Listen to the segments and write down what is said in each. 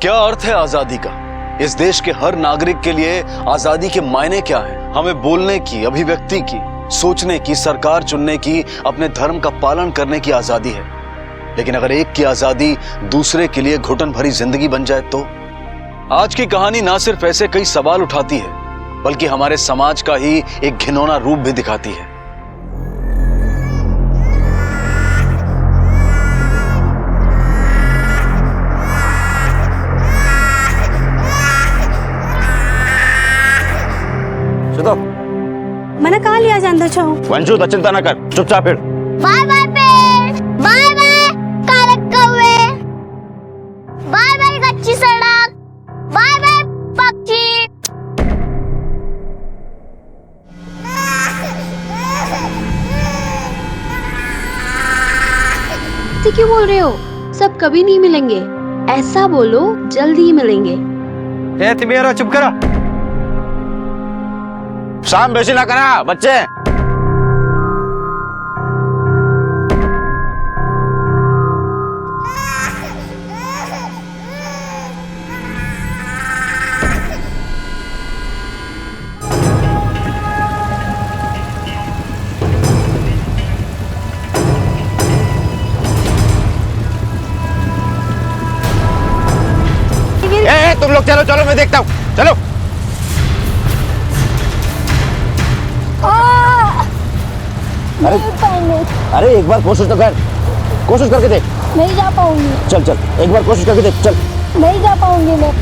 क्या अर्थ है आजादी का? इस देश के हर नागरिक के लिए आजादी के मायने क्या हैं? हमें बोलने की, अभिव्यक्ति की, सोचने की, सरकार चुनने की, अपने धर्म का पालन करने की आजादी है। लेकिन अगर एक की आजादी दूसरे के लिए घुटन भरी जिंदगी बन जाए तो? आज की कहानी ना सिर्फ ऐसे कई सवाल उठाती है, बल्कि हमारे समाज का ही एक घिनौना रूप भी दिखाती है। मैंने कहा लिया जानता छो वंशु तो चिंता ना कर, चुपचाप फिर। बाय बाय पेड़, बाय बाय कारक कौवे, बाय बाय कच्ची सड़क, बाय बाय पक्षी। तो क्यों बोल रहे हो? सब कभी नहीं मिलेंगे, ऐसा बोलो जल्दी ही मिलेंगे। तुम्हें चुप करो, शाम बेसी ना करा बच्चे। तुम लोग चलो चलो, मैं देखता हूँ, चलो। अरे एक बार कोशिश तो कर, कोशिश करके देख। नहीं जा पाऊंगी। चल चल, एक बार कोशिश करके देख, चल। नहीं जा पाऊंगी मैं।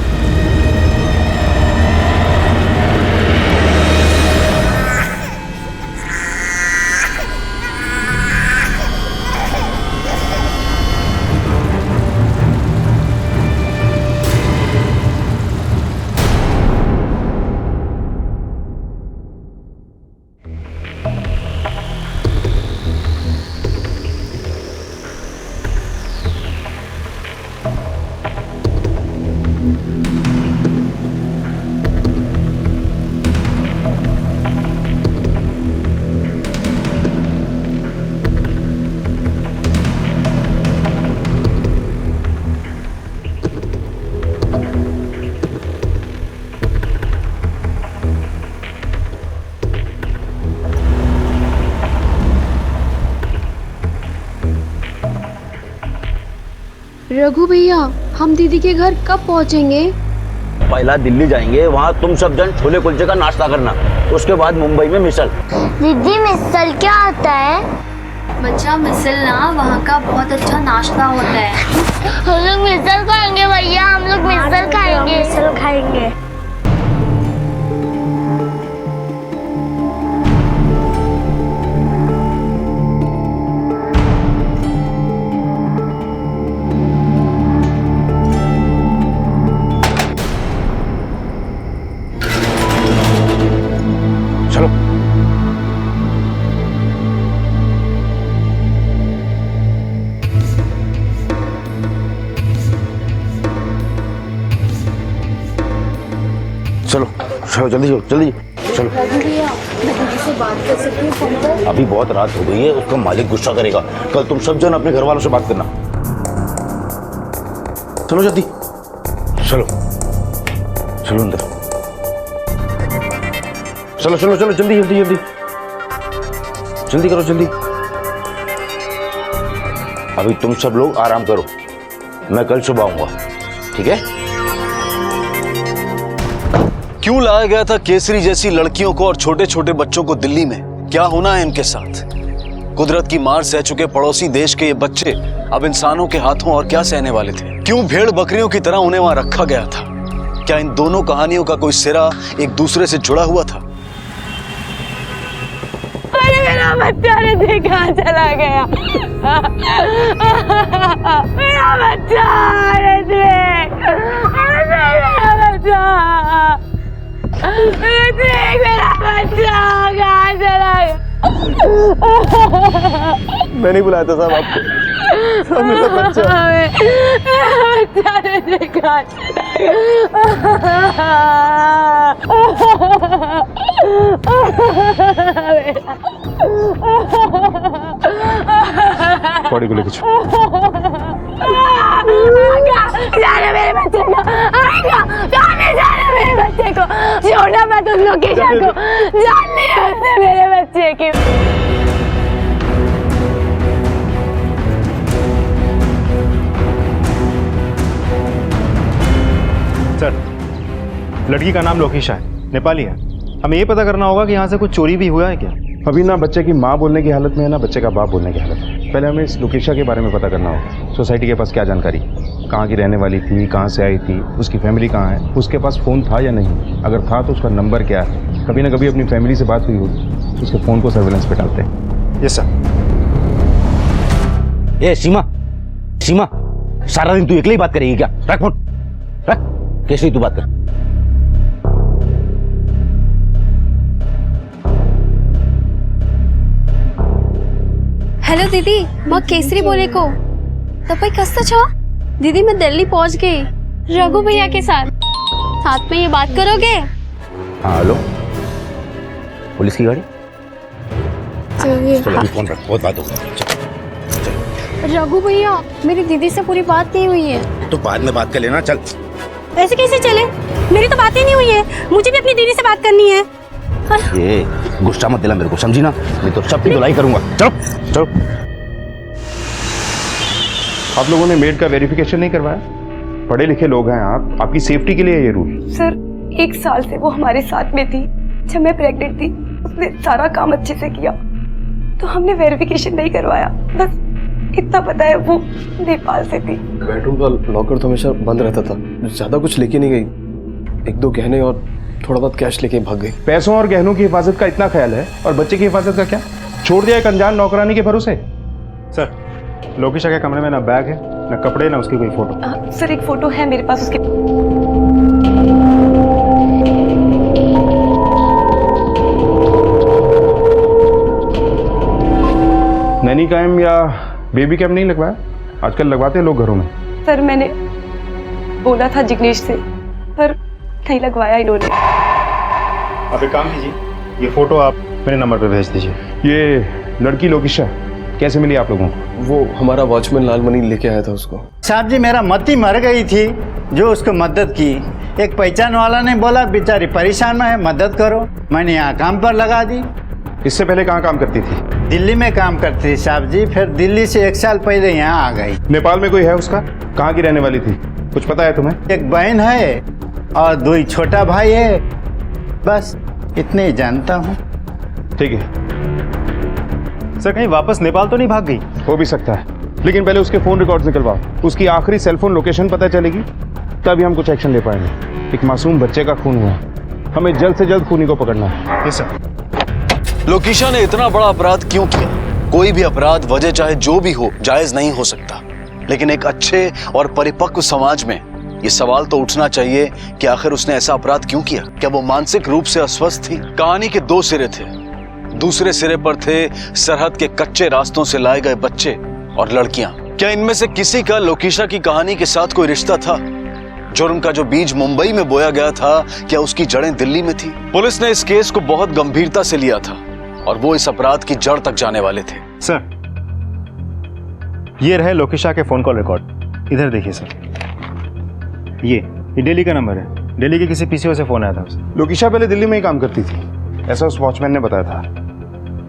रघु भैया, हम दीदी के घर कब पहुंचेंगे? पहला दिल्ली जाएंगे, वहाँ तुम सब जन छोले कुलचे का नाश्ता करना, उसके बाद मुंबई में मिसल। दीदी मिसल क्या होता है? बच्चा, मिसल ना वहाँ का बहुत अच्छा नाश्ता होता है। हम लोग मिसल खाएंगे भैया, हम लोग मिसल खाएंगे। मिसल खाएंगे। चलो चलो जल्दी जल्दी चलो। दीदी से बात कर सकती हूँ फोन पर? अभी बहुत रात हो गई है, उसका मालिक गुस्सा करेगा। कल तुम सब जन अपने घर वालों से बात करना। चलो जल्दी, चलो चलो अंदर, चलो चलो चलो जल्दी जल्दी जल्दी जल्दी करो जल्दी। अभी तुम सब लोग आराम करो, मैं कल सुबह आऊंगा, ठीक है? क्यों लाया गया था केसरी जैसी लड़कियों को और छोटे छोटे बच्चों को दिल्ली में? क्या होना है इनके साथ? कुदरत की मार सह चुके पड़ोसी देश के ये बच्चे अब इंसानों के हाथों और क्या सहने वाले थे? क्यों भेड़ बकरियों की तरह उन्हें वहां रखा गया था? क्या इन दोनों कहानियों का कोई सिरा एक दूसरे से जुड़ा हुआ था? अरे मेरा बच्चा ने देखा चला गया। मेरा बच्चा, अरे देख, अरे मेरा बच्चा, अरे देख मेरा बच्चा कहाँ चला गया। मैं नहीं बुलाया था साहब आपको, मेरा बच्चा ने देखा बॉडी को लेके मेरे बच्चे को छोड़ना मत उस लोकेशा को, जान लिया उसने मेरे बच्चे की। सर, लड़की का नाम लोकेशा है, नेपाली है। हमें ये पता करना होगा कि यहाँ से कुछ चोरी भी हुआ है क्या। अभी ना बच्चे की माँ बोलने की हालत में है ना बच्चे का बाप बोलने की हालत में। पहले हमें इस लोकेशा के बारे में पता करना होगा। सोसाइटी के पास क्या जानकारी, कहाँ की रहने वाली थी, कहाँ से आई थी, उसकी फैमिली कहाँ है, उसके पास फ़ोन था या नहीं, अगर था तो उसका नंबर क्या है। कभी ना कभी अपनी फैमिली से बात हुई होगी, उसके फ़ोन को सर्विलेंस पे डालते हैं। Yes sir. ए सीमा, सीमा, सारा दिन तू अकेले ही बात करेगी क्या? रख फोन, रख। कैसे ही तू बात कर। हेलो दीदी, मैं केसरी बोले को तपाईँ कस्तो छ? दीदी मैं दिल्ली पहुंच गई रघु भैया के साथ में ये बात करोगे? हाँ हेलो, पुलिस की गाड़ी। चलो अभी फोन रख, बहुत बात हो गई। रघु भैया, मेरी दीदी से पूरी बात नहीं हुई है। तो बाद में बात कर लेना, चल। ऐसे कैसे चले? मेरी तो बात ही नहीं हुई है, मुझे भी अपनी दीदी से बात करनी है। ये गुस्सा मत दिला मेरे को, समझी ना? मैं तो सबकी धुलाई करूंगा। चलो चलो। आप लोगों ने मेड का वेरिफिकेशन नहीं करवाया? पढ़े लिखे लोग हैं आप, आपकी सेफ्टी के लिए ये रूल। सर 1 साल से वो हमारे साथ में थी, जब मैं प्रेग्नेंट थी उसने सारा काम अच्छे से किया, तो हमने वेरिफिकेशन नहीं करवाया। बस इतना पता है वो नेपाल से थी। बेडरूम का लॉकर तो हमेशा बंद रहता था, ज्यादा कुछ लेके नहीं गई, 1-2 गहने और थोड़ा बहुत कैश लेके भाग गई। पैसों और गहनों की हिफाजत का इतना ख्याल है, और बच्चे की हिफाजत का क्या? छोड़ दिया एक अनजान नौकरानी के भरोसे। सर, लोकेशा के कमरे में ना बैग है, ना कपड़े, ना उसकी कोई फोटो। सर एक फोटो है मेरे पास उसके। नैनी कैम या बेबी कैम नहीं लगवाया? आजकल लगवाते हैं लोग घरों में। सर मैंने बोला था जिग्नेश से, पर नहीं लगवाया इन्होंने। आप एक काम कीजिए, ये फोटो आप मेरे नंबर पे भेज दीजिए। ये लड़की लोकेशा कैसे मिली आप लोगों को? वो हमारा वॉचमैन लालमणि लेके आया था उसको। साहब जी, मेरा मती मर गई थी जो उसको मदद की। एक पहचान वाला ने बोला बेचारी परेशान है, मदद करो। मैंने यहाँ काम पर लगा दी। इससे पहले कहाँ काम करती थी? दिल्ली में काम करती थी साहब जी, फिर दिल्ली से 1 साल पहले यहाँ आ गई। नेपाल में कोई है उसका? कहाँ की रहने वाली थी, कुछ पता है तुम्हें? एक बहन है और 2 छोटा भाई है, बस इतने ही जानता हूँ। ठीक है। सर कहीं वापस नेपाल तो नहीं भाग गई? हो भी सकता है, लेकिन पहले उसके फोन रिकॉर्ड्स निकलवाओ, उसकी आखिरी सेलफोन लोकेशन पता चलेगी तभी हम कुछ एक्शन ले पाएंगे। एक मासूम बच्चे का खून हुआ, हमें जल्द से जल्द खूनी को पकड़ना है। Yes sir. लोकेशा ने इतना बड़ा अपराध क्यों किया? कोई भी अपराध, वजह चाहे जो भी हो, जायज नहीं हो सकता, लेकिन एक अच्छे और परिपक्व समाज में ये सवाल तो उठना चाहिए कि आखिर उसने ऐसा अपराध क्यों किया? क्या वो मानसिक रूप से अस्वस्थ थी? कहानी के 2 सिरे थे। दूसरे सिरे पर थे सरहद के कच्चे रास्तों से लाए गए बच्चे और लड़कियां। क्या इनमें से किसी का लोकेशा की कहानी के साथ कोई रिश्ता था? जुर्म का जो बीज मुंबई में बोया गया था, क्या उसकी जड़ें दिल्ली में थी? पुलिस ने इस केस को बहुत गंभीरता से लिया था और वो इस अपराध की जड़ तक जाने वाले थे। सर, ये रहे लोकेशा के फोन कॉल रिकॉर्ड। इधर देखिए सर, ये दिल्ली का नंबर है। दिल्ली के किसी पीसीओ से फोन आया था उसे। लोकेशा पहले दिल्ली में ही काम करती थी, ऐसा उस वॉचमैन ने बताया था।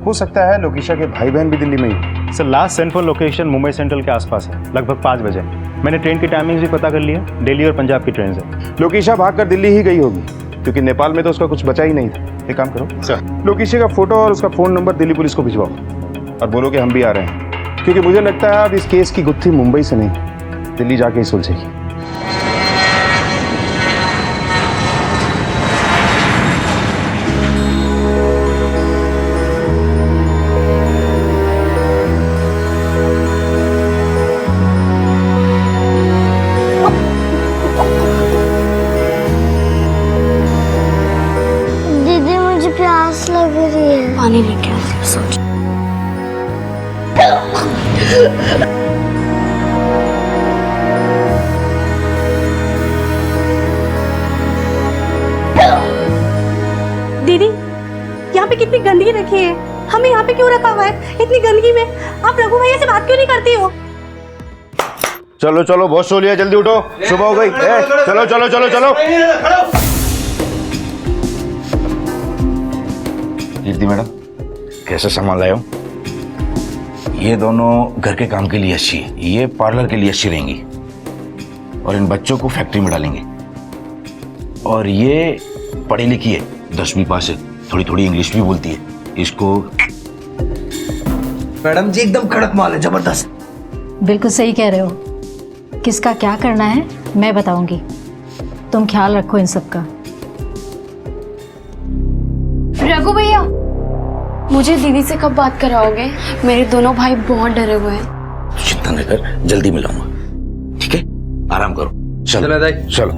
हो सकता है लोकेशा के भाई बहन भी दिल्ली में ही। Sir last central location Mumbai central के आसपास है, लगभग 5 बजे। मैंने ट्रेन की टाइमिंग्स भी पता कर लिया, दिल्ली और पंजाब की ट्रेन से। लोकेशा भागकर दिल्ली ही गई होगी, क्योंकि नेपाल में तो उसका कुछ बचा ही नहीं था। एक काम करो सर, लोकेशा का फोटो और उसका फोन नंबर दिल्ली पुलिस को भिजवाओ और बोलो कि हम भी आ रहे हैं, क्योंकि मुझे लगता है अब इस केस की गुत्थी मुंबई से नहीं, दिल्ली जाके ही सुलझेगी। दीदी मुझे प्यास लग रही है। पानी लेके आती हूँ, सोच। दीदी, यहाँ पे कितनी गंदगी रखी है, हमें यहाँ पे क्यों रखा हुआ है इतनी गंदगी में? आप रघु भैया से बात क्यों नहीं करती हो? चलो चलो, बहुत सो लिया, जल्दी उठो, सुबह हो गई। चलो चलो चलो चलो। कीर्ति मैडम, कैसे सामान लाए हो? ये दोनों घर के काम के लिए अच्छी है, ये पार्लर के लिए अच्छी रहेंगी और इन बच्चों को फैक्ट्री में डालेंगे। और ये पढ़ी लिखी है, 10वीं पास है, थोड़ी थोड़ी इंग्लिश भी बोलती है। इसको मैडम जी एकदम कड़क माल है, जबरदस्त। बिल्कुल सही कह रहे हो। किसका क्या करना है मैं बताऊंगी, तुम ख्याल रखो इन सब का। रघु भैया, मुझे दीदी से कब बात कराओगे? मेरे दोनों भाई बहुत डरे हुए हैं। चिंता न कर, जल्दी मिलाऊंगा, ठीक है? आराम करो, चलो चलो।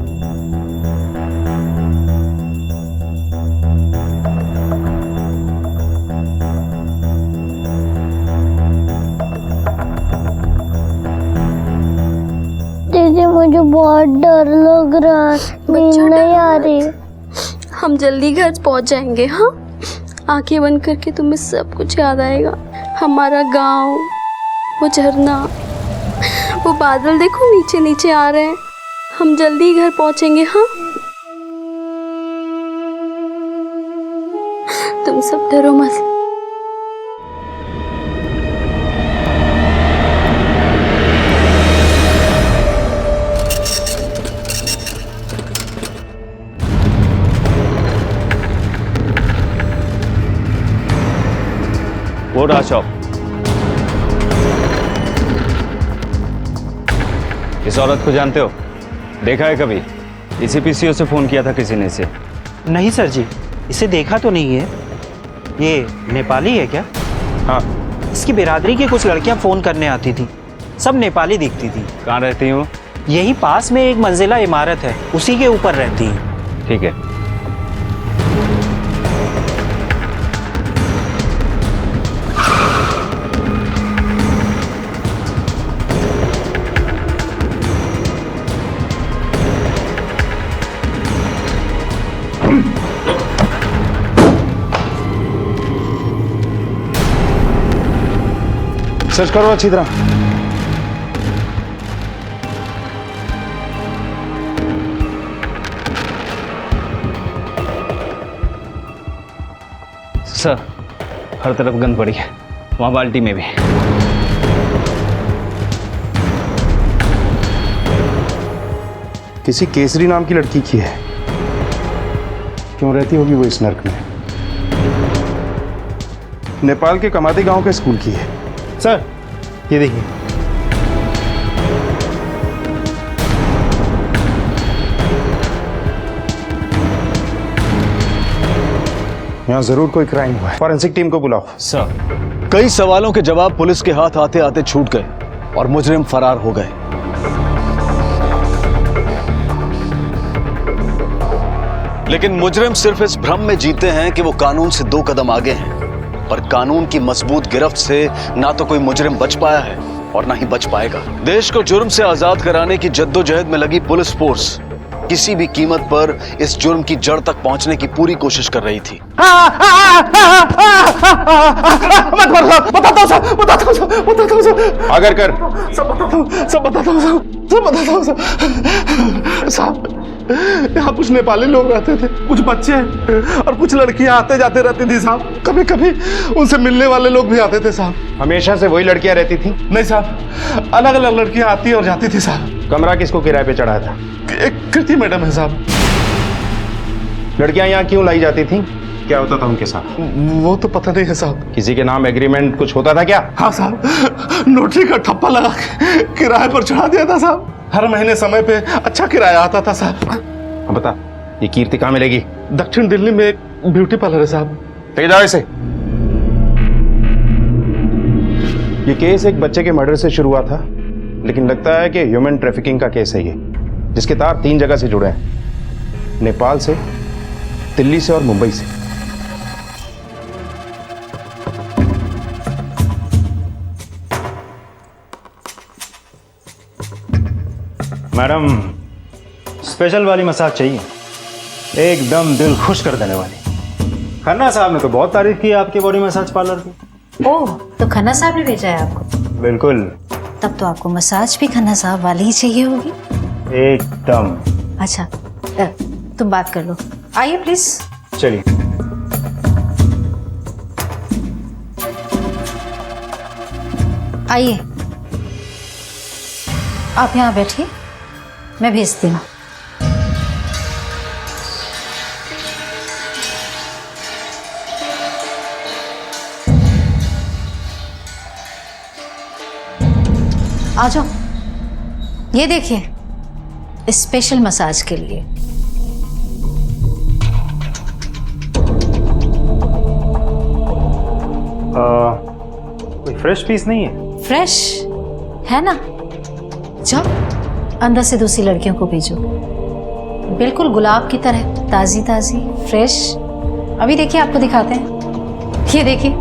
दीदी मुझे बहुत डर लग रहा है, नींद नहीं आ रही। हम जल्दी घर पहुंच जाएंगे। हाँ, आंखें बंद करके तुम्हें सब कुछ याद आएगा। हमारा गांव, वो झरना, वो बादल देखो नीचे नीचे आ रहे हैं। हम जल्दी घर पहुंचेंगे। हाँ, तुम सब डरो मत। वो रहा शॉप। इस औरत को जानते हो? देखा है कभी? इसी पीसीओ से फोन किया था किसी ने इसे। नहीं सर जी, इसे देखा तो नहीं है। ये नेपाली है क्या? हाँ, इसकी बिरादरी की कुछ लड़कियां फोन करने आती थी, सब नेपाली दिखती थी। कहाँ रहती हूँ? यही पास में एक मंजिला इमारत है, उसी के ऊपर रहती है। ठीक है। सर्च करो अच्छी तरह। सर, हर तरफ गंद पड़ी है, वहां बाल्टी में भी। किसी केसरी नाम की लड़की की है। क्यों रहती होगी वो इस नर्क में? नेपाल के कमाती गांव के स्कूल की है। सर, ये देखिए। यहाँ जरूर कोई क्राइम हुआ है। फॉरेंसिक टीम को बुलाओ। सर, कई सवालों के जवाब पुलिस के हाथ आते आते छूट गए और मुजरिम फरार हो गए। लेकिन मुजरिम सिर्फ इस भ्रम में जीते हैं कि वो कानून से 2 कदम आगे हैं, पर कानून की मजबूत गिरफ्त से ना तो कोई मुजरिम बच पाया है और ना ही बच पाएगा। देश को जुर्म से आजाद कराने की जद्दोजहद में लगी पुलिस फोर्स किसी भी कीमत पर इस जुर्म की जड़ तक पहुंचने की पूरी कोशिश कर रही थी। अगर कर साहब, यहाँ कुछ नेपाली लोग रहते थे, कुछ बच्चे और कुछ लड़कियां आते जाते रहती थी साहब। कभी कभी उनसे मिलने वाले लोग भी आते थे साहब। हमेशा से वही लड़कियां रहती थी? नहीं साहब, अलग अलग लड़कियां आती और जाती थी साहब। कमरा किसको किराए पे चढ़ाया था? एक कृति मैडम है साहब। लड़कियां यहाँ क्यों लाई जाती थी? क्या होता था उनके साथ? वो तो पता नहीं है साहब। किसी के नाम एग्रीमेंट कुछ होता था क्या? हाँ साहब, नोटरी का ठप्पा लगा के किराए पर चढ़ा दिया था साहब। हर महीने समय पे अच्छा किराया आता था साहब। अब बता, ये कीर्ति कहाँ मिलेगी? दक्षिण दिल्ली में एक ब्यूटी पार्लर है साहब। ले जाओ इसे। ये केस एक बच्चे के मर्डर से शुरू हुआ था, लेकिन लगता है कि ह्यूमन ट्रैफिकिंग का केस है ये, जिसके तार 3 जगह से जुड़े हैं, नेपाल से, दिल्ली से और मुंबई से। मैडम, स्पेशल वाली मसाज चाहिए, एकदम दिल खुश कर देने वाली। खन्ना साहब ने तो बहुत तारीफ की आपके बॉडी मसाज पार्लर की। ओह, तो खन्ना साहब ने भेजा है आपको? बिल्कुल। तब तो आपको मसाज भी खन्ना साहब वाली ही चाहिए होगी। एकदम। अच्छा, तुम बात कर लो, आइए प्लीज। चलिए। आइए, आप यहाँ बैठिए, मैं भेजती हूँ। आ जाओ, ये देखिए स्पेशल मसाज के लिए। कोई फ्रेश पीस नहीं है? फ्रेश है ना, जाओ अंदर से दूसरी लड़कियों को भेजो, बिल्कुल गुलाब की तरह ताजी ताजी फ्रेश। अभी देखिए, आपको दिखाते हैं, ये देखिए।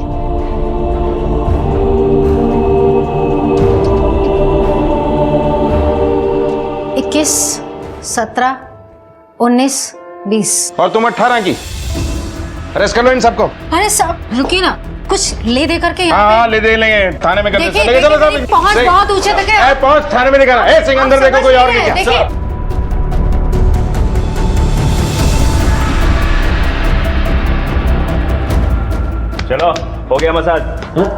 इक्कीस, 17, 19, 20। और तुम 18 की। अरेस्ट कर लो इन सबको। अरे सब रुकिए ना, कुछ ले दे करके यहाँ हाँ ले दे लेंगे, थाने में कर देखिए, लेंगे। चलो देखिए, पहुंच बहुत ऊंचे तक है। पहुंच, थाने में नहीं करा। ए सिंह, अंदर देखो कोई और नहीं क्या। देखिए, चलो, हो गया मसाज।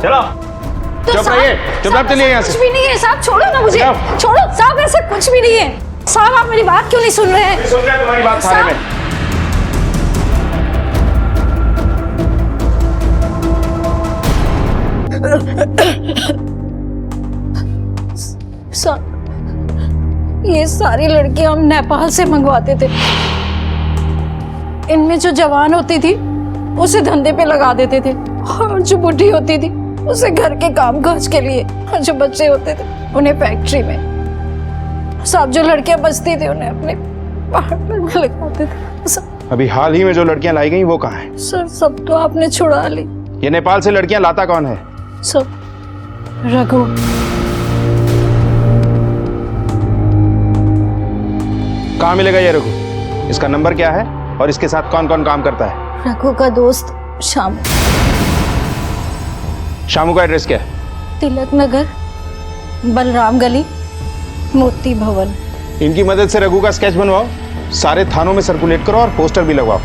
चलो। तो चुप साहब, रहिए, चुपचाप चलिए यहाँ से। कुछ भी नहीं है साहब, छोड़ो ना मुझे, जाओ। छोड़ो साहब, ऐसा कुछ भी नहीं है साहब। आप मेरी बात क्यों नहीं सुन रहे हैं? सुन रहे तुम्हारी बात थाने में। ये सारी लड़कियां हम नेपाल से मंगवाते थे। इनमें जो जवान होती थी उसे धंधे पे लगा देते थे, और जो बुढ़ी होती थी उसे घर के काम काज के लिए, और जो बच्चे होते थे उन्हें फैक्ट्री में। सब जो लड़कियां बचती थी उन्हें अपने पार्टनर में लगाते थे। अभी हाल ही में जो लड़कियां लाई गई वो कहाँ है? सर सब तो आपने छुड़ा ली। ये नेपाल से लड़कियां लाता कौन है? सब रघु। कहाँ मिलेगा ये रघु? इसका नंबर क्या है और इसके साथ कौन कौन काम करता है? रघु का दोस्त शामू। शामू का एड्रेस क्या है? तिलक नगर, बलराम गली, मोती भवन। इनकी मदद से रघु का स्केच बनवाओ, सारे थानों में सर्कुलेट करो और पोस्टर भी लगवाओ।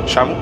शामू,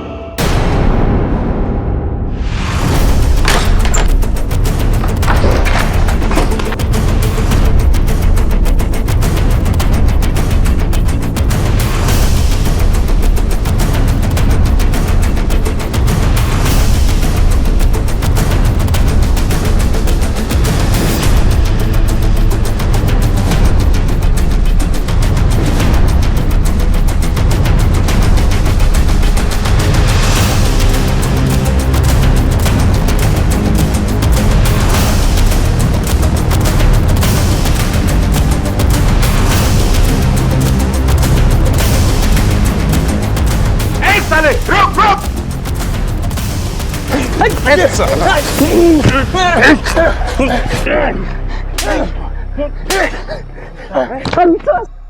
रुक रुक।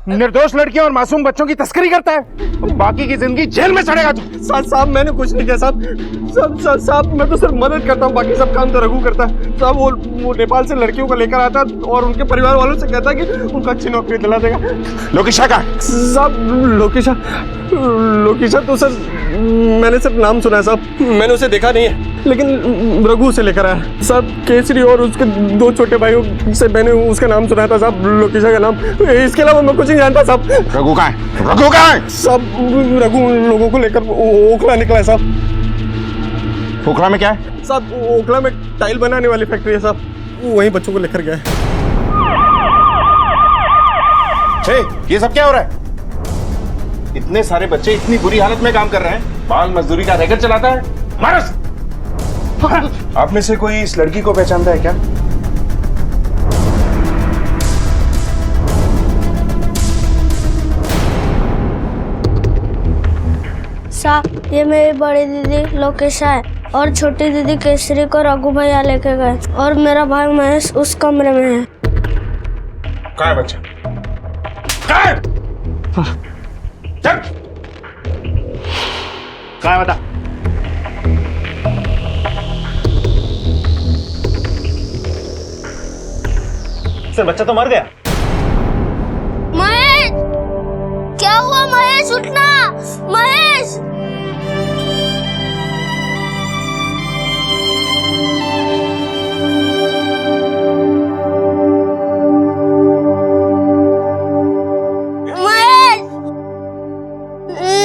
निर्दोष लड़कियों और मासूम बच्चों की तस्करी करता है, बाकी की जिंदगी जेल में सड़ेगा तू। साहब मैंने कुछ नहीं किया साहब। साहब मैं तो सिर्फ मदद करता हूँ, बाकी सब काम तो रघु करता है साहब। वो नेपाल से लड़कियों को लेकर आता और उनके परिवार वालों से कहता कि उनका अच्छी नौकरी दिला देगा। लोकेशा का साहब? लोकेशा तो सर मैंने सिर्फ नाम सुना है साहब, मैंने उसे देखा नहीं है, लेकिन रघु से लेकर आया साहब। केसरी और उसके 2 छोटे भाइयों से मैंने उसका नाम सुना था साहब, लोकेशा का नाम। इसके अलावा मैं कुछ नहीं जानता साहब। रघु कहाँ है? रघु कहाँ है? साहब रघु लोगों को लेकर ओखला निकला है साहब। ओखला में क्या है? साहब ओखला में टाइल बनाने वाली फैक्ट्री है साहब, वहीं बच्चों को लेकर गया है। ये सब क्या हो रहा है? इतने सारे बच्चे इतनी बुरी हालत में काम कर रहे हैं, बाल मजदूरी का रैकेट चलाता है। मारस! आप में से कोई इस लड़की को पहचानता है क्या? लोकेशा, ये मेरी बड़ी दीदी लोकेशा है और छोटी दीदी केसरी को रघु भैया लेके गए और मेरा भाई महेश उस कमरे में है। कहाँ है बच्चा? कहाँ है? चल। कहाँ है बता? सर बच्चा तो मर गया। महेश, क्या हुआ महेश? उठना महेश।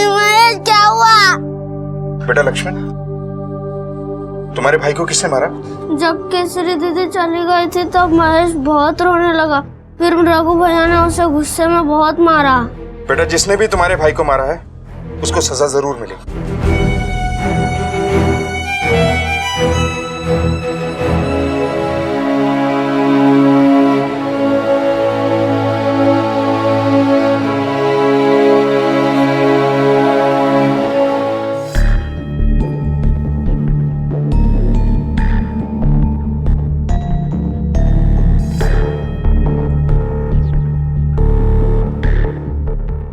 महेश क्या हुआ? बेटा लक्ष्मण, तुम्हारे भाई को किसने मारा? जब केसरी दीदी चली गई थी तब महेश बहुत रोने लगा, फिर रघु भैया ने उसे गुस्से में बहुत मारा। बेटा जिसने भी तुम्हारे भाई को मारा है उसको सजा जरूर मिलेगी।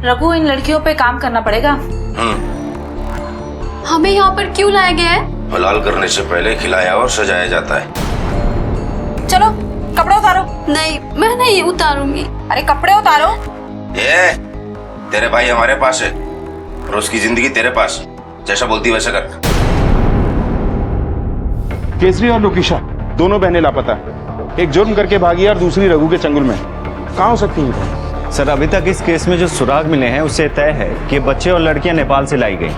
रघु, इन लड़कियों पे काम करना पड़ेगा। हमें यहाँ पर क्यों लाया गया है? हलाल करने से पहले खिलाया और सजाया जाता है। चलो कपड़े उतारो। नहीं, मैं नहीं उतारूंगी। अरे कपड़े उतारो। ये तेरे भाई हमारे पास है और उसकी जिंदगी तेरे पास, जैसा बोलती वैसा कर। केसरी और लोकेशा दोनों बहनें लापता है। एक जुर्म करके भागी और दूसरी रघु के चंगुल में। कहाँ हो सकती है? सर अभी तक इस केस में जो सुराग मिले हैं उससे तय है कि बच्चे और लड़कियां नेपाल से लाई गई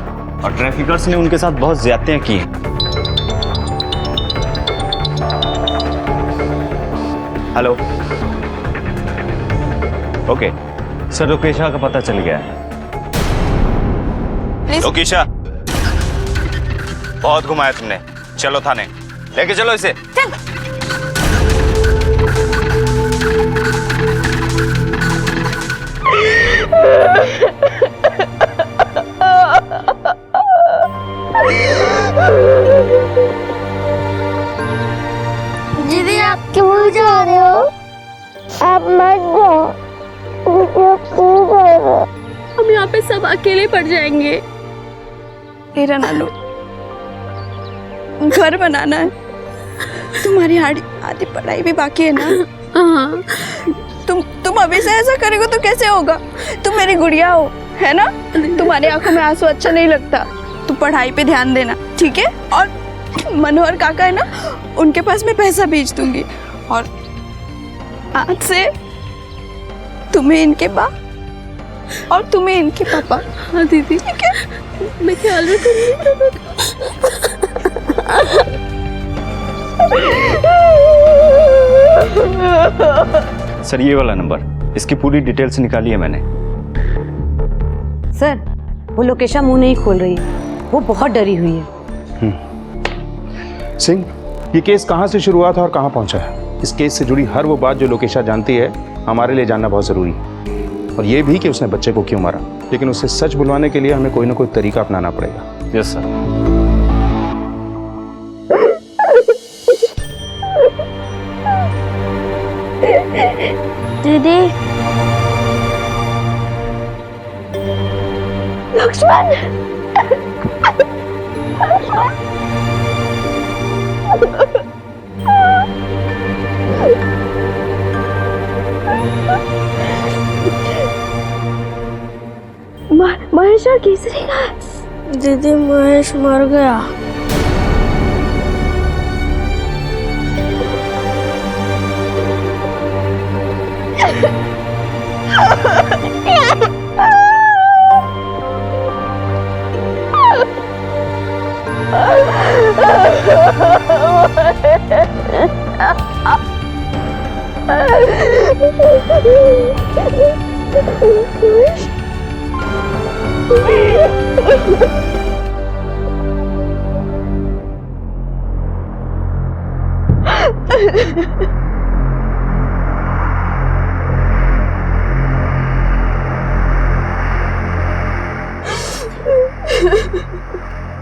और ट्रैफिकर्स ने उनके साथ बहुत ज्यादतियां की हैं। हेलो, ओके सर, लोकेशा का पता चल गया है। लोकेशा, बहुत घुमाया तुमने, चलो थाने, लेके चलो इसे। दीदी आप क्यों जा रहे हो? आप मत जाओ। दीदी आप क्यों जा रहे हो? हम यहाँ पे सब अकेले पड़ जाएंगे। तेरा नानू, घर बनाना है, तुम्हारी आधी पढ़ाई भी बाकी है ना। हाँ। तुम अभी से ऐसा करेगो तो कैसे होगा? तुम मेरी गुड़िया हो, है ना? तुम्हारी आंखों में आंसू अच्छा नहीं लगता। तुम पढ़ाई पे ध्यान देना, ठीक है? और मनोहर काका है ना, उनके पास मैं पैसा भेज दूंगी और आज से तुम्हें इनके बाप और तुम्हें इनके पापा। हाँ दीदी, ठीक है? मैं ख्याल रखूंगी। सर ये वाला नंबर, इसकी पूरी डिटेल्स निकाली है मैंने। सर वो लोकेशा मुंह नहीं खोल रही है, वो बहुत डरी हुई है। सिंह, ये केस कहाँ से शुरू हुआ था और कहाँ पहुँचा है? इस केस से जुड़ी हर वो बात जो लोकेशा जानती है हमारे लिए जानना बहुत ज़रूरी है, और ये भी कि उसने बच्चे को क्यों मारा। लेकिन उसे सच बुलवाने के लिए हमें कोई ना कोई तरीका अपनाना पड़ेगा। Yes sir. दीदी, लक्ष्मण, महेश और केसरी का। दीदी महेश मर गया।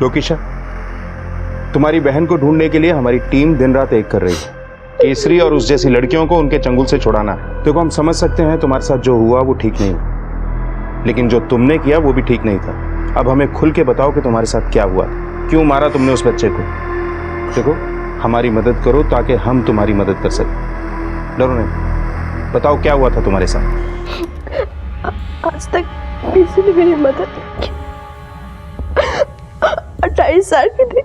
लोकेशा, तुम्हारी बहन को ढूंढने के लिए हमारी टीम दिन रात एक कर रही है। केसरी और उस जैसी लड़कियों को उनके चंगुल से छुड़ाना है। देखो, हम समझ सकते हैं तुम्हारे साथ जो हुआ वो ठीक नहीं हुआ, लेकिन जो तुमने किया वो भी ठीक नहीं था। अब हमें खुल के बताओ कि तुम्हारे साथ क्या हुआ, क्यों मारा तुमने उस बच्चे को। देखो, हमारी मदद करो ताकि हम तुम्हारी मदद कर सकें। डरो नहीं, बताओ क्या हुआ था तुम्हारे साथ। आज तक किसी ने मेरी मदद नहीं की। 28 साल की थी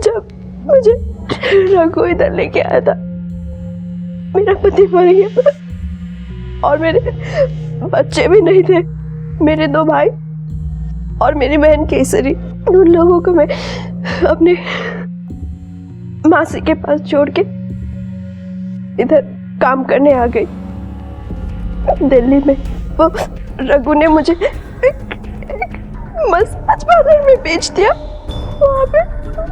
जब मुझे रघु इधर लेके आया था। मेरा पति मर गया और मेरे बच्चे भी नहीं थे। मेरे 2 भाई और मेरी बहन केसरी, उन लोगों को मैं अपने मासी के पास छोड़ के इधर काम करने आ गई दिल्ली में। वो रघु ने मुझे एक मसाज पार्लर में बेच दिया। वहाँ पे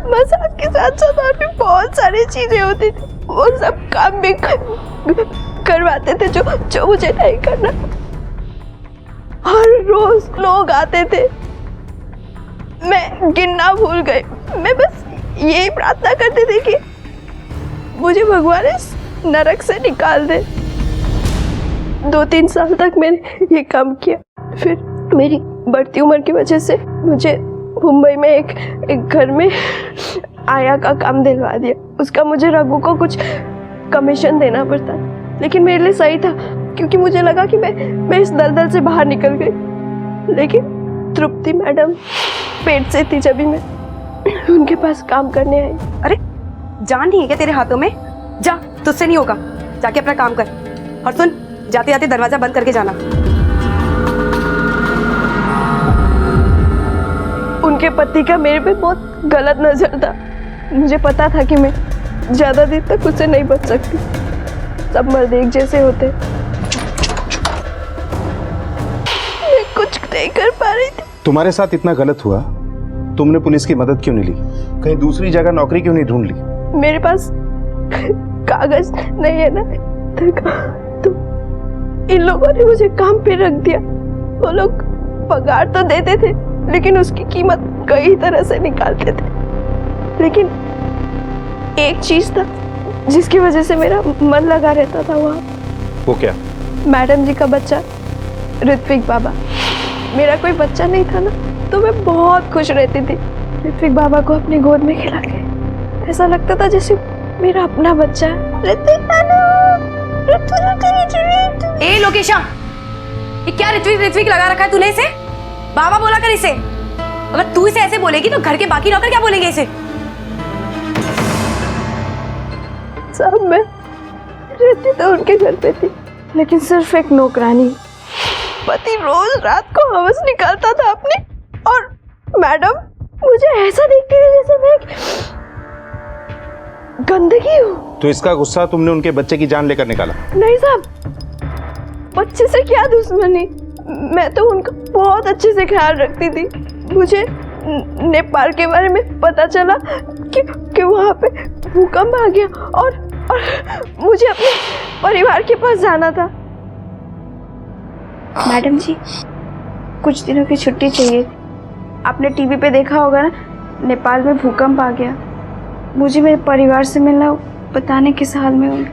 मसाज के साथ साथ और भी बहुत सारी चीजें होती थी। वो सब काम भी करवाते थे जो मुझे नहीं करना। हर रोज लोग आते थे, मैं गिनना भूल गई। मैं बस यही प्रार्थना करती थी कि मुझे भगवान इस नरक से निकाल दे। 2-3 साल तक मैंने ये काम किया। फिर मेरी बढ़ती उम्र की वजह से मुझे मुंबई में एक घर में आया का काम दिलवा दिया। उसका मुझे रघु को कुछ कमीशन देना पड़ता, लेकिन मेरे लिए सही था क्योंकि मुझे लगा कि मैं इस दलदल से बाहर निकल गई। लेकिन तृप्ति मैडम पेट से थी जब मैं उनके पास काम करने आई। अरे जान नहीं है क्या तेरे हाथों में? जा, तुझसे नहीं होगा, जाके अपना काम कर। और सुन, जाते जाते दरवाजा बंद करके जाना। उनके पति का मेरे पे बहुत गलत नजर था। मुझे पता था कि मैं ज्यादा देर तक उससे नहीं बच सकती। सब मर्द एक जैसे होते। मैं कुछ नहीं कर पा रही थी। तुम्हारे साथ इतना गलत हुआ, तुमने पुलिस की मदद क्यों नहीं ली? कहीं दूसरी जगह नौकरी क्यों नहीं ढूंढ ली? मेरे पास कागज नहीं है ना, तो इन लोगों ने मुझे काम पे रख दिया। वो लोग पगार तो देते थे, लेकिन उसकी कीमत कई तरह से निकालते थे। लेकिन एक चीज था जिसकी वजह से मेरा मन लगा रहता था वहाँ। वो क्या? मैडम जी का बच्चा ऋत्विक बाबा। मेरा कोई बच्चा नहीं था ना, तो मैं बहुत खुश रहती थी ऋत्विक बाबा को अपनी गोद में खिला के। ऐसा लगता था जैसे मेरा अपना बच्चा है। ए लोकेशा, ये क्या ऋत्विक लगा रखा है तूने इसे? बाबा बोला कर इसे। अगर तू इसे ऐसे बोलेगी तो घर के बाकी नौकर क्या बोलेंगे इसे? साहब, मैं रहती तो उनके घर पे थी, लेकिन सिर्फ एक नौकरानी। पति रोज रात को हवस निकालता था अपनी, और मैडम मुझे ऐसा देखती थी जैसे मैं गंदगी हूँ। तो इसका गुस्सा तुमने उनके बच्चे की जान लेकर निकाला? नहीं साहब, बच्चे से क्या दुश्मनी। मैं तो उनका बहुत अच्छे से ख्याल रखती थी। मुझे नेपाल के बारे में पता चला कि वहाँ पे भूकंप आ गया और मुझे अपने परिवार के पास जाना था। मैडम जी, कुछ दिनों की छुट्टी चाहिए। आपने टीवी पे देखा होगा ना, नेपाल में भूकंप आ गया। मुझे मेरे परिवार से मिलना, बताने किस हाल में हूँ।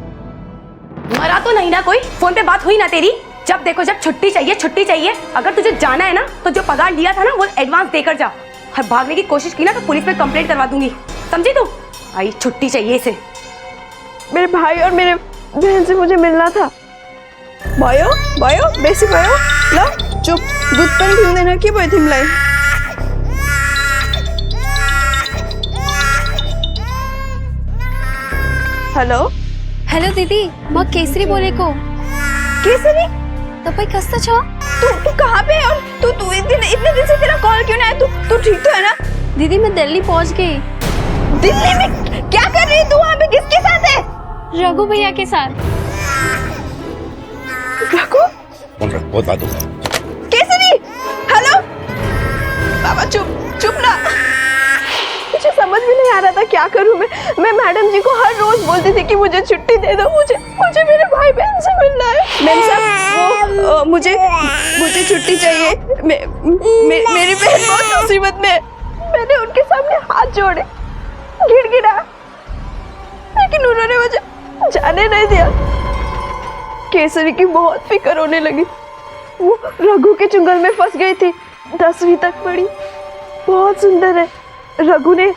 मरा तो नहीं ना कोई? फोन पे बात हुई ना तेरी? जब देखो जब छुट्टी चाहिए। अगर तुझे जाना है ना तो जो पगार लिया था ना वो एडवांस देकर जा। और भागने की कोशिश की ना तो पुलिस में कंप्लेंट करवा दूंगी, समझी तू? आई छुट्टी चाहिए इसे। मेरे भाई और मेरे बहन से मुझे मिलना था। भयो बेसी भयो ल चुप, दूध पनि थिम्दैन के भयो तिमीलाई? हेलो दिदी, म केसरी बोलेको। केसरी, तपाईँ कस्तो छ? तू कहाँ पे है? और तू इतने दिन से तेरा कॉल क्यों नहीं आया? तू ठीक तो है ना? दीदी, मैं दिल्ली पहुंच गई। दिल्ली में क्या कर रही है तू? वहाँ पे किसके साथ है? रघु भैया के साथ। रघु? बहुत बात होगा। केसरी, हेलो बाबा, चुप ना। मुझे समझ भी नहीं आ रहा था क्या करूं मैं मैडम जी को हर रोज बोलती थी कि मुझे छुट्टी दे दो, मुझे मेरे भाई बहन से मिलना है। मैम साहब, मुझे छुट्टी चाहिए। मेरी बहन बहुत मुसीबत में है। मैंने उनके सामने हाथ जोड़े, गिड़गिड़ाया, लेकिन उन्होंने मुझे जाने नहीं दिया। केसरी की बहुत फिक्र होने लगी। वो रघु के चुंगल में फंस गई थी, 10वीं तक पढ़ी, बहुत सुंदर है। रघु ने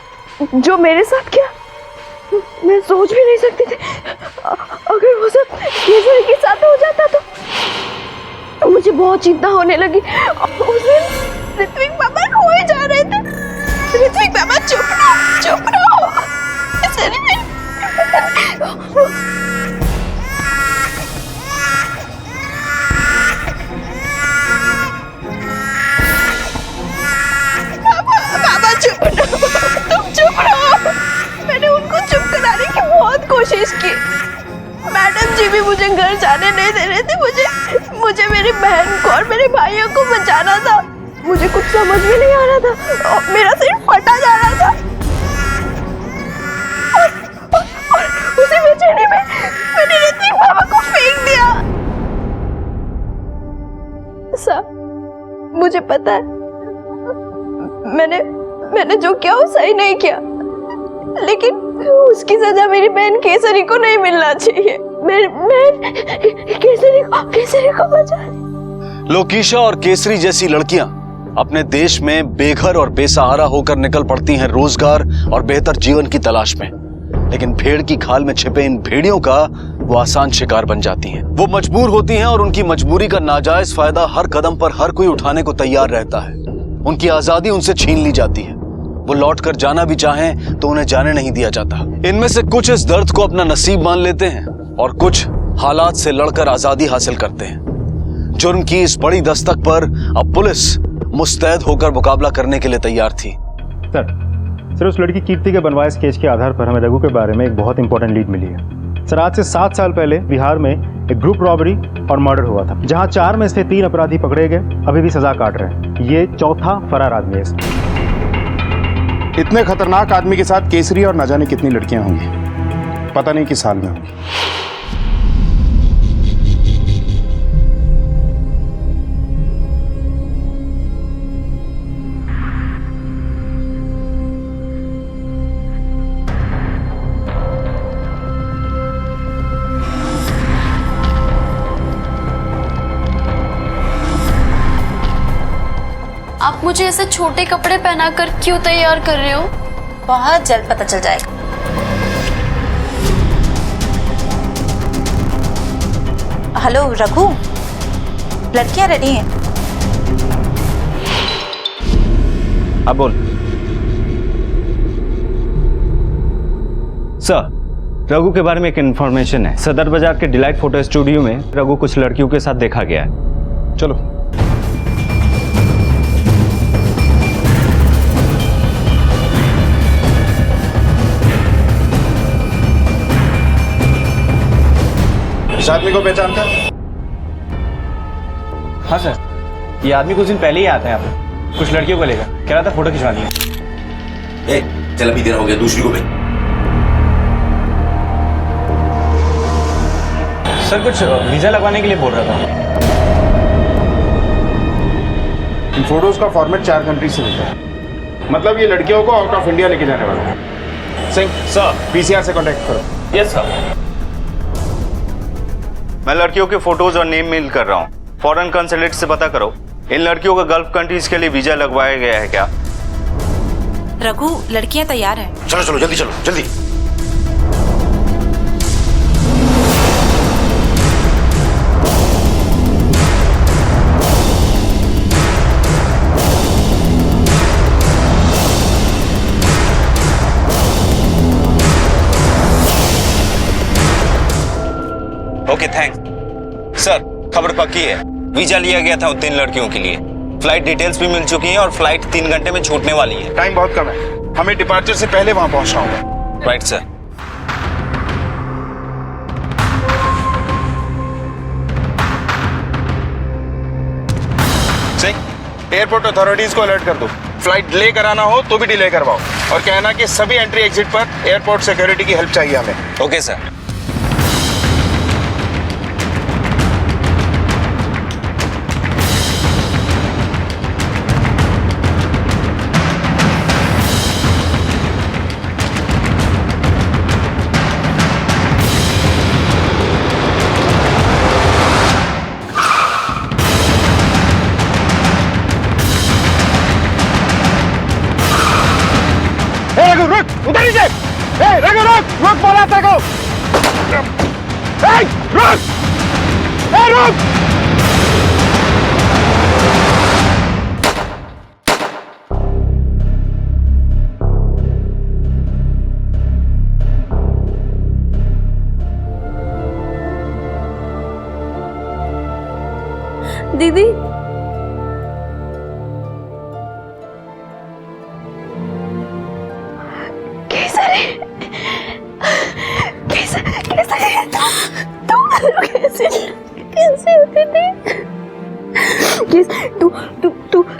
जो मेरे साथ किया मैं सोच भी नहीं सकती थी। अगर वो सब केसरी के साथ हो जाता तो मुझे बहुत चिंता होने लगी। उस दिन ऋत्विक पापा खो ही जा रहे थे। ऋत्विक पापा चुप रहो। पापा चुप रहो, तुम चुप रहो। मैंने उनको चुप कराने की बहुत कोशिश की। मैडम जी भी मुझे घर जाने नहीं दे रहे थे। मुझे मेरी बहन को और मेरे भाइयों को बचाना था। मुझे कुछ समझ में नहीं आ रहा था और मेरा सिर फटा जा रहा था। और उसी बेचैनी में मैंने ऋत्विक बाबा को फेंक दिया। साहब, मुझे पता है मैंने जो किया वो सही नहीं किया, लेकिन उसकी सजा मेरी बहन केसरी को नहीं मिलना चाहिए। मैं केसरी को बचा। लोकेशा और केसरी जैसी लड़कियां अपने देश में बेघर और बेसहारा होकर निकल पड़ती हैं रोजगार और बेहतर जीवन की तलाश में, लेकिन भेड़ की खाल में छिपे इन भेड़ियों का वो आसान शिकार बन जाती हैं। वो मजबूर होती हैं और उनकी मजबूरी का नाजायज फायदा हर कदम पर हर कोई उठाने को तैयार रहता है। उनकी आजादी उनसे छीन ली जाती है। वो लौट कर जाना भी चाहें तो उन्हें जाने नहीं दिया जाता। इनमें से कुछ इस दर्द को अपना नसीब मान लेते हैं और कुछ हालात से लड़कर आजादी हासिल करते हैं। जुर्म की इस बड़ी दस्तक पर अब पुलिस मुस्तैद होकर मुकाबला करने के लिए तैयार थी। सर उस लड़की कीर्ति के बनवाए केस के आधार पर हमें रघु के बारे में एक बहुत इंपॉर्टेंट लीड मिली है। सर आज से 7 साल पहले बिहार में एक ग्रुप रॉबरी और मर्डर हुआ था, जहां 4 में से 3 अपराधी पकड़े गए, अभी भी सजा काट रहे हैं। ये चौथा फरार आदमी है। इतने खतरनाक आदमी के साथ केसरी और न जाने कितनी लड़कियां होंगी, पता नहीं किस हाल में होंगी। आप मुझे ऐसे छोटे कपड़े पहनाकर क्यों तैयार कर रहे हो? बहुत जल्द पता चल जाएगा। हेलो रघु, लड़कियां रेडी हैं। अब बोल। सर, रघु के बारे में एक इन्फॉर्मेशन है। सदर बाजार के डिलाइट फोटो स्टूडियो में रघु कुछ लड़कियों के साथ देखा गया है। चलो। इस आदमी को पहचानता? हाँ सर, ये आदमी कुछ दिन पहले ही आता है यहाँ पे, कुछ लड़कियों को लेकर कह रहा था फोटो खिंचवानी है। चल अभी देर हो गया, दूसरी को भेज। सर कुछ वीजा लगवाने के लिए बोल रहा था। इन फोटोज का फॉर्मेट 4 कंट्री से होता है, मतलब ये लड़कियों को आउट ऑफ इंडिया लेके जाने वाला है। सिंह सर, पीसीआर से कांटेक्ट करो। Yes sir. मैं लड़कियों के फोटोज और नेम मेल कर रहा हूँ। फॉरेन कंसुलेट से पता करो इन लड़कियों का गल्फ कंट्रीज के लिए वीजा लगवाया गया है क्या। रघु, लड़कियां तैयार हैं। चलो चलो जल्दी चलो जल्दी। ओके थैंक्स सर, खबर पक्की है। वीजा लिया गया था उन 3 लड़कियों के लिए। फ्लाइट डिटेल्स भी मिल चुकी हैं और फ्लाइट 3 घंटे में छूटने वाली है। टाइम बहुत कम है, हमें डिपार्चर से पहले वहां पहुंचना होगा। Right sir. Singh, airport authorities को अलर्ट कर दो। फ्लाइट डिले कराना हो तो भी डिले करवाओ और कहना कि सभी एंट्री एग्जिट पर एयरपोर्ट सिक्योरिटी की हेल्प चाहिए हमें। Okay sir. रुक! दीदी कैसे होती थी?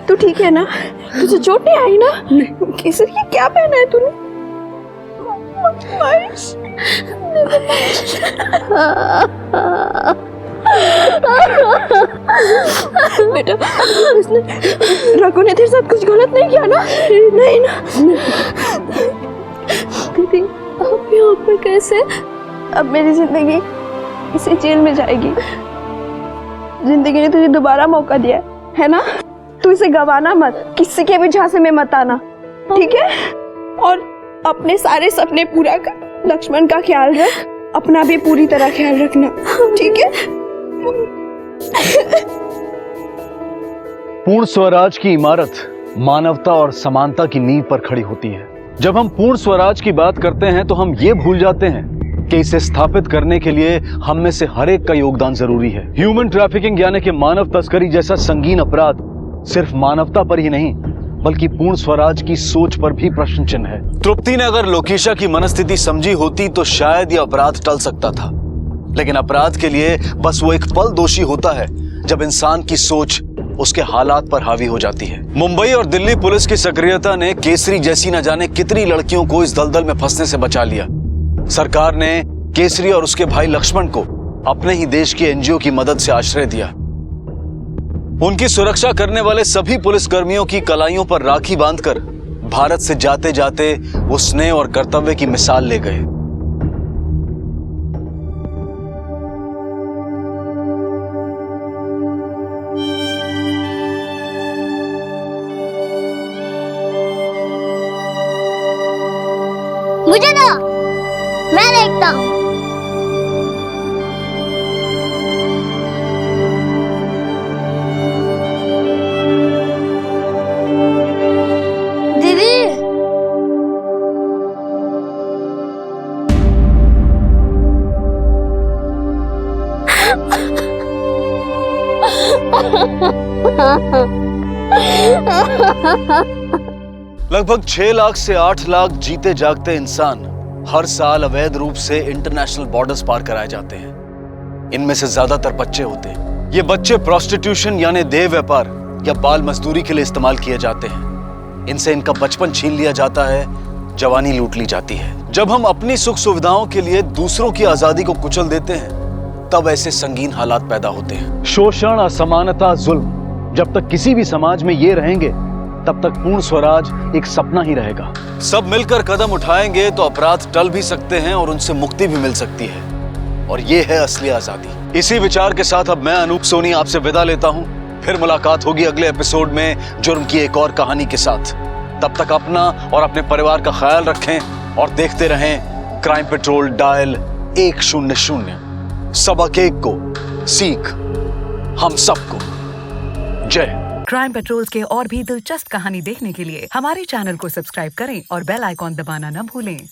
तू ठीक है ना? तुझे चोट नहीं आई ना? केसर ये क्या पहना है तूने? बेटा रघु ने तेरे साथ कुछ गलत नहीं किया ना? नहीं ना? दीदी अब यहाँ पर कैसे? अब मेरी जिंदगी इसी जेल में जाएगी। जिंदगी ने तुझे दोबारा मौका दिया है ना? तू इसे गवाना मत, किसी के भी झांसे में मत आना, ठीक है? और अपने सारे सपने पूरा कर, लक्ष्मण का ख्याल रख, अपना भी पूरी तरह ख्याल रखना, ठीक है? पूर्ण स्वराज की इमारत मानवता और समानता की नींव पर खड़ी होती है। जब हम पूर्ण स्वराज की बात करते हैं तो हम ये भूल जाते हैं कि इसे स्थापित करने के लिए हम में से हर एक का योगदान जरूरी है। ह्यूमन ट्रैफिकिंग यानी कि मानव तस्करी जैसा संगीन अपराध सिर्फ मानवता पर ही नहीं बल्कि पूर्ण स्वराज की सोच पर भी प्रश्न चिन्ह है। तृप्ति ने अगर लोकेशा की मनस्थिति समझी होती तो शायद यह अपराध टल सकता था, लेकिन अपराध के लिए बस वो एक पल दोषी होता है जब इंसान की सोच उसके हालात पर हावी हो जाती है। मुंबई और दिल्ली पुलिस की सक्रियता ने केसरी जैसी न जाने कितनी लड़कियों को इस दलदल में फंसने से बचा लिया। सरकार ने केसरी और उसके भाई लक्ष्मण को अपने ही देश की एनजीओ की मदद से आश्रय दिया। उनकी सुरक्षा करने वाले सभी पुलिसकर्मियों की कलाइयों पर राखी बांधकर भारत से जाते जाते वो स्नेह और कर्तव्य की मिसाल ले गए। मुझे दो, मैं देखता हूँ। दीदी लगभग 6 लाख से 8 लाख जीते जागते इंसान हर साल अवैध रूप से इंटरनेशनल बॉर्डर्स पार कराए जाते हैं। इनमें से ज्यादातर बच्चे होते हैं। ये बच्चे प्रोस्टिट्यूशन यानी देह व्यापार या बाल मजदूरी के लिए इस्तेमाल किए जाते हैं। इनसे इनका बचपन छीन लिया जाता है, जवानी लूट ली जाती है। जब हम अपनी सुख सुविधाओं के लिए दूसरों की आजादी को कुचल देते हैं तब ऐसे संगीन हालात पैदा होते हैं। शोषण, असमानता, जुल्म, जब तक किसी भी समाज में ये रहेंगे तब तक पूर्ण स्वराज एक सपना ही रहेगा। सब मिलकर कदम उठाएंगे तो अपराध टल भी सकते हैं और उनसे मुक्ति भी मिल सकती है, और ये है असली आजादी। इसी विचार के साथ अब मैं अनूप सोनी आपसे विदा लेता हूं। फिर मुलाकात होगी अगले एपिसोड में जुर्म की एक और कहानी के साथ। तब तक अपना और अपने परिवार का ख्याल रखें और देखते रहें क्राइम पेट्रोल डायल 100। सबक एक को सीख हम सबको। जय। क्राइम पेट्रोल के और भी दिलचस्प कहानी देखने के लिए हमारे चैनल को सब्सक्राइब करें और बेल आइकॉन दबाना न भूलें।